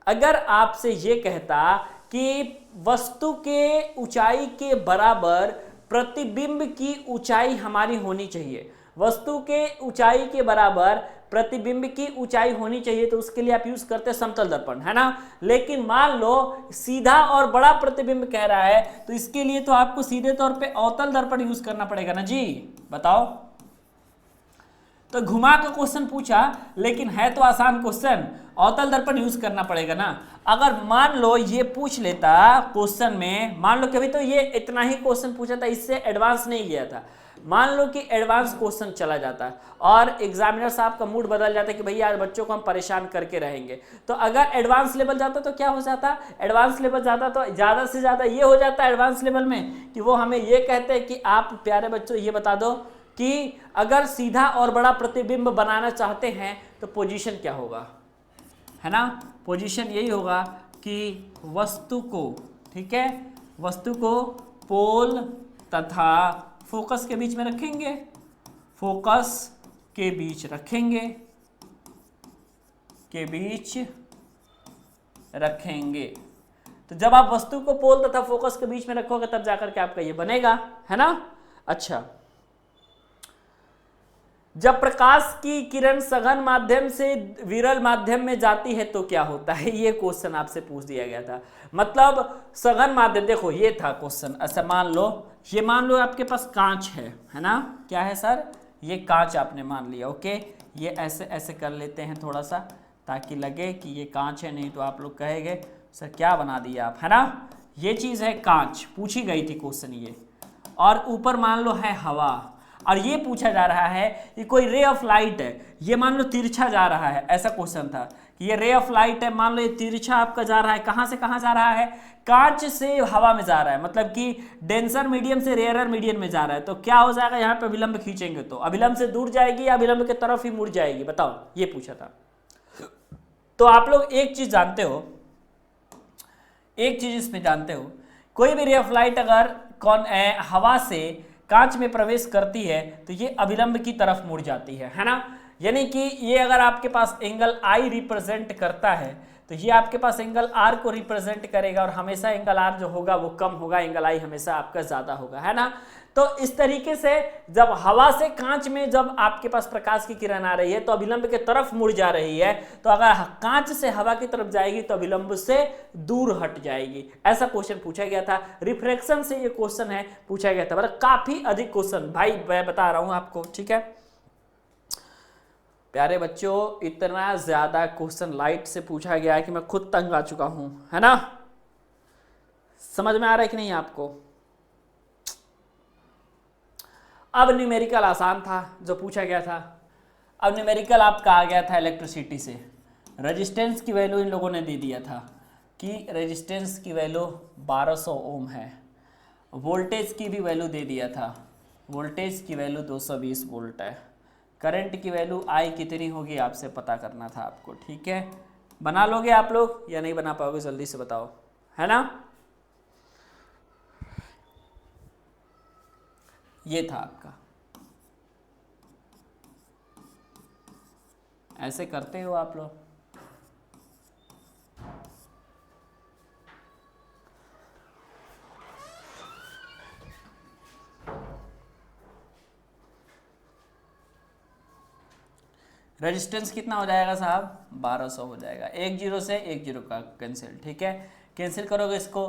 अगर आपसे ये कहता कि वस्तु के ऊंचाई के बराबर प्रतिबिंब की ऊंचाई हमारी होनी चाहिए, वस्तु के ऊंचाई के बराबर प्रतिबिंब की ऊंचाई होनी चाहिए, तो उसके लिए आप यूज करते हैं समतल दर्पण, है ना? लेकिन मान लो सीधा और बड़ा प्रतिबिंब कह रहा है, तो इसके लिए तो आपको सीधे तौर पे अवतल दर्पण यूज करना पड़ेगा ना जी, बताओ। तो घुमा का क्वेश्चन पूछा, लेकिन है तो आसान क्वेश्चन, अवतल दर्पण यूज करना पड़ेगा ना। अगर मान लो ये पूछ लेता क्वेश्चन में, मान लो कभी तो ये इतना ही क्वेश्चन पूछा था, इससे एडवांस नहीं गया था, मान लो कि एडवांस क्वेश्चन चला जाता और एग्जामिनर साहब का मूड बदल जाता कि भैया आज बच्चों को हम परेशान करके रहेंगे, तो अगर एडवांस लेवल जाता तो क्या हो जाता? एडवांस लेवल जाता तो ज़्यादा से ज़्यादा ये हो जाता है एडवांस लेवल में कि वो हमें ये कहते हैं कि आप प्यारे बच्चों ये बता दो कि अगर सीधा और बड़ा प्रतिबिंब बनाना चाहते हैं तो पोजीशन क्या होगा, है ना? पोजीशन यही होगा कि वस्तु को, ठीक है, वस्तु को पोल तथा फोकस के बीच में रखेंगे, फोकस के बीच रखेंगे, के बीच रखेंगे। तो जब आप वस्तु को पोल तथा फोकस के बीच में रखोगे तब जाकर के आपका ये बनेगा, है ना? अच्छा, जब प्रकाश की किरण सघन माध्यम से विरल माध्यम में जाती है तो क्या होता है? ये क्वेश्चन आपसे पूछ दिया गया था। मतलब सघन माध्यम, देखो ये था क्वेश्चन, ऐसा मान लो, ये मान लो आपके पास कांच है ना? क्या है सर? ये कांच आपने मान लिया, ओके। ये ऐसे ऐसे कर लेते हैं थोड़ा सा ताकि लगे कि ये कांच है, नहीं तो आप लोग कहेंगे सर क्या बना दिया आप, है ना? ये चीज़ है कांच, पूछी गई थी क्वेश्चन ये। और ऊपर मान लो है हवा, और ये पूछा जा रहा है कि कोई रे ऑफ लाइट है, ये मान लो तिरछा जा रहा है, ऐसा क्वेश्चन था कि ये रे ऑफ लाइट है, मान लो ये तिरछा आपका जा रहा है, कहाँ से कहाँ जा रहा है? कांच से हवा में जा रहा है, मतलब कि डेंसर मीडियम से रेयरर मीडियम में जा रहा है, तो क्या हो जाएगा? यहाँ पे अभिलंब खींचेंगे तो अभिलंब से दूर जाएगी या अभिलंब की तरफ ही मुड़ जाएगी, बताओ, ये पूछा था। तो आप लोग एक चीज जानते हो, एक चीज इसमें जानते हो, कोई भी रे ऑफ लाइट अगर हवा से कांच में प्रवेश करती है तो ये अभिलंब की तरफ मुड़ जाती है ना? यानी कि ये अगर आपके पास एंगल आई रिप्रेजेंट करता है तो ये आपके पास एंगल आर को रिप्रेजेंट करेगा, और हमेशा एंगल आर जो होगा वो कम होगा, एंगल आई हमेशा आपका ज्यादा होगा, है ना? तो इस तरीके से जब हवा से कांच में जब आपके पास प्रकाश की किरण आ रही है तो अभिलंब के तरफ मुड़ जा रही है, तो अगर कांच से हवा की तरफ जाएगी तो अभिलंब से दूर हट जाएगी। ऐसा क्वेश्चन पूछा गया था, रिफ्रैक्शन से ये क्वेश्चन है पूछा गया था, मतलब काफी अधिक क्वेश्चन भाई मैं बता रहा हूं आपको, ठीक है प्यारे बच्चों, इतना ज्यादा क्वेश्चन लाइट से पूछा गया है कि मैं खुद तंग आ चुका हूं, है ना? समझ में आ रहा है कि नहीं आपको? अब न्यूमेरिकल आसान था जो पूछा गया था। अब न्यूमेरिकल आपका आ गया था इलेक्ट्रिसिटी से। रेजिस्टेंस की वैल्यू इन लोगों ने दे दिया था कि रेजिस्टेंस की वैल्यू 1200 ओम है, वोल्टेज की भी वैल्यू दे दिया था वोल्टेज की वैल्यू 220 वोल्ट है, करंट की वैल्यू आई कितनी होगी आपसे पता करना था आपको, ठीक है। बना लोगे आप लोग या नहीं बना पाओगे, जल्दी से बताओ, है ना। ये था आपका, ऐसे करते हो आप लोग। रेजिस्टेंस कितना हो जाएगा साहब, 1200 हो जाएगा। एक जीरो से एक जीरो का कैंसिल, ठीक है। कैंसिल करोगे इसको,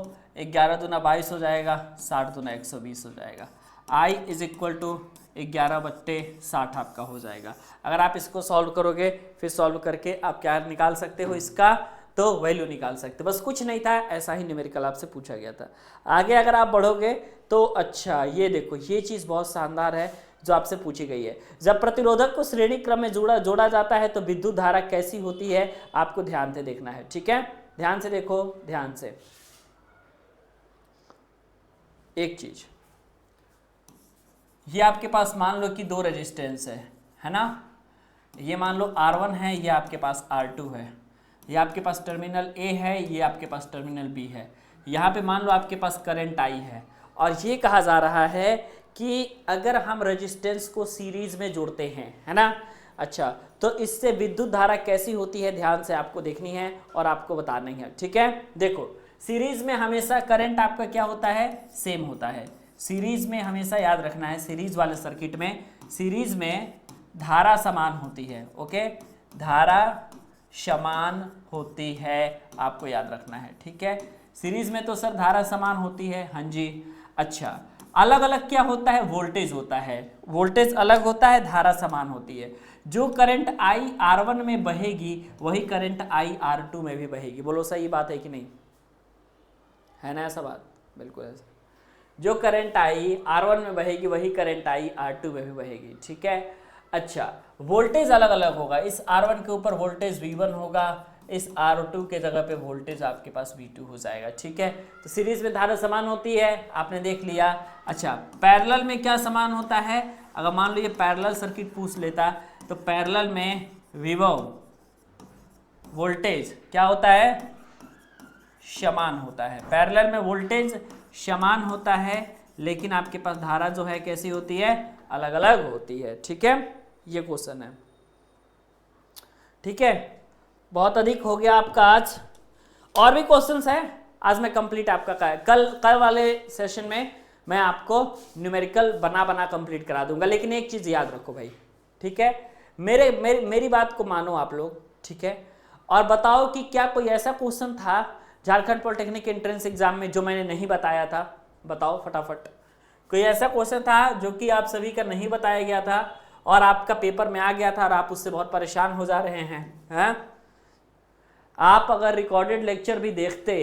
11 दूना 22 हो जाएगा, 60 दूना 120 हो जाएगा। I इज इक्वल टू 11/60 आपका हो जाएगा। अगर आप इसको सॉल्व करोगे, फिर सॉल्व करके आप क्या निकाल सकते हो इसका, तो वैल्यू निकाल सकते। बस कुछ नहीं था, ऐसा ही न्यूमेरिकल आपसे पूछा गया था। आगे अगर आप बढ़ोगे तो अच्छा ये देखो, ये चीज़ बहुत शानदार है जो आपसे पूछी गई है। जब प्रतिरोधक को श्रेणी क्रम में जोड़ा जाता है तो विद्युत धारा कैसी होती है, आपको ध्यान से देखना है, ठीक है। ध्यान से देखो, ध्यान से। एक चीज, ये आपके पास मान लो कि दो रेजिस्टेंस है ना। ये मान लो R1 है, ये आपके पास R2 है। ये आपके पास टर्मिनल A है, ये आपके पास टर्मिनल B है। यहाँ पे मान लो आपके पास करंट I है, और ये कहा जा रहा है कि अगर हम रेजिस्टेंस को सीरीज में जोड़ते हैं, है ना, अच्छा, तो इससे विद्युत धारा कैसी होती है, ध्यान से आपको देखनी है और आपको बतानी है, ठीक है। देखो, सीरीज में हमेशा करंट आपका क्या होता है, सेम होता है। सीरीज में हमेशा याद रखना है, सीरीज वाले सर्किट में, सीरीज में धारा समान होती है, ओके, धारा समान होती है, आपको याद रखना है, ठीक है। सीरीज में तो सर धारा समान होती है, हाँ जी। अच्छा, अलग अलग क्या होता है, वोल्टेज होता है, वोल्टेज अलग होता है, धारा समान होती है। जो करंट I R1 में बहेगी वही करंट I R2 में भी बहेगी। बोलो सही बात है कि नहीं, है ना ऐसा बात, बिल्कुल ऐसा। जो करंट I R1 में बहेगी वही करंट I R2 में भी बहेगी, ठीक है। अच्छा, वोल्टेज अलग अलग होगा, इस R1 के ऊपर वोल्टेज V1 होगा, इस R2 के जगह पे वोल्टेज आपके पास V2 हो जाएगा, ठीक है। तो सीरीज में धारा समान होती है, आपने देख लिया। अच्छा, पैरेलल में क्या समान होता है, अगर मान लो ये पैरेलल सर्किट पूछ लेता, तो पैरेलल में विभव वोल्टेज क्या होता है, समान होता है। पैरेलल में वोल्टेज समान होता है, लेकिन आपके पास धारा जो है कैसी होती है, अलग अलग होती है, ठीक है। ये क्वेश्चन है, ठीक है। बहुत अधिक हो गया आपका आज, और भी क्वेश्चंस हैं आज मैं कंप्लीट आपका कल वाले सेशन में मैं आपको न्यूमेरिकल बना कंप्लीट करा दूंगा। लेकिन एक चीज याद रखो भाई, ठीक है, मेरी बात को मानो आप लोग, ठीक है। और बताओ कि क्या कोई ऐसा क्वेश्चन था झारखंड पॉलिटेक्निक एंट्रेंस एग्जाम में जो मैंने नहीं बताया था, बताओ फटाफट। कोई ऐसा क्वेश्चन था जो कि आप सभी का नहीं बताया गया था और आपका पेपर में आ गया था और आप उससे बहुत परेशान हो जा रहे हैं? आप अगर रिकॉर्डेड लेक्चर भी देखते,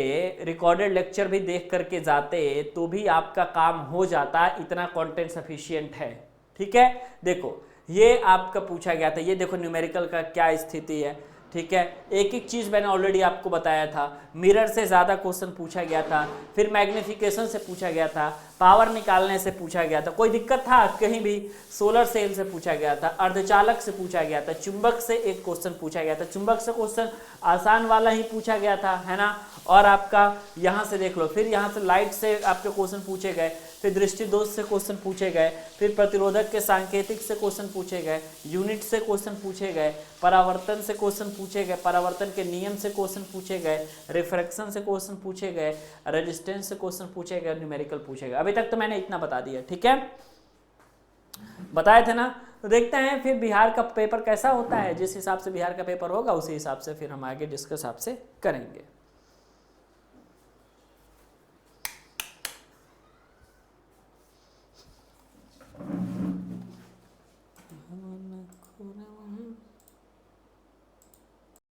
रिकॉर्डेड लेक्चर भी देख करके जाते तो भी आपका काम हो जाता, इतना कंटेंट सफिशिएंट है, ठीक है। देखो, ये आपका पूछा गया था, ये देखो न्यूमेरिकल का क्या स्थिति है, ठीक है। एक एक चीज़ मैंने ऑलरेडी आपको बताया था। मिरर से ज़्यादा क्वेश्चन पूछा गया था, फिर मैग्निफिकेशन से पूछा गया था, पावर निकालने से पूछा गया था, कोई दिक्कत था कहीं भी, सोलर सेल से पूछा गया था, अर्धचालक से पूछा गया था, चुंबक से एक क्वेश्चन पूछा गया था। चुंबक से क्वेश्चन आसान वाला ही पूछा गया था, है ना। और आपका यहाँ से देख लो, फिर यहाँ से लाइट से आपके क्वेश्चन पूछे गए, फिर दृष्टि दोष से क्वेश्चन पूछे गए, फिर प्रतिरोधक के सांकेतिक से क्वेश्चन पूछे गए, यूनिट से क्वेश्चन पूछे गए, परावर्तन से क्वेश्चन पूछे गए, परावर्तन के नियम से क्वेश्चन पूछे गए, रिफ्रैक्शन से क्वेश्चन पूछे गए, रेजिस्टेंस से क्वेश्चन पूछे गए, न्यूमेरिकल पूछे गए। अभी तक तो मैंने इतना बता दिया, ठीक है, बताए थे ना। तो देखते हैं फिर बिहार का पेपर कैसा होता है, जिस हिसाब से बिहार का पेपर होगा उसी हिसाब से फिर हम आगे डिस्कस आपसे करेंगे।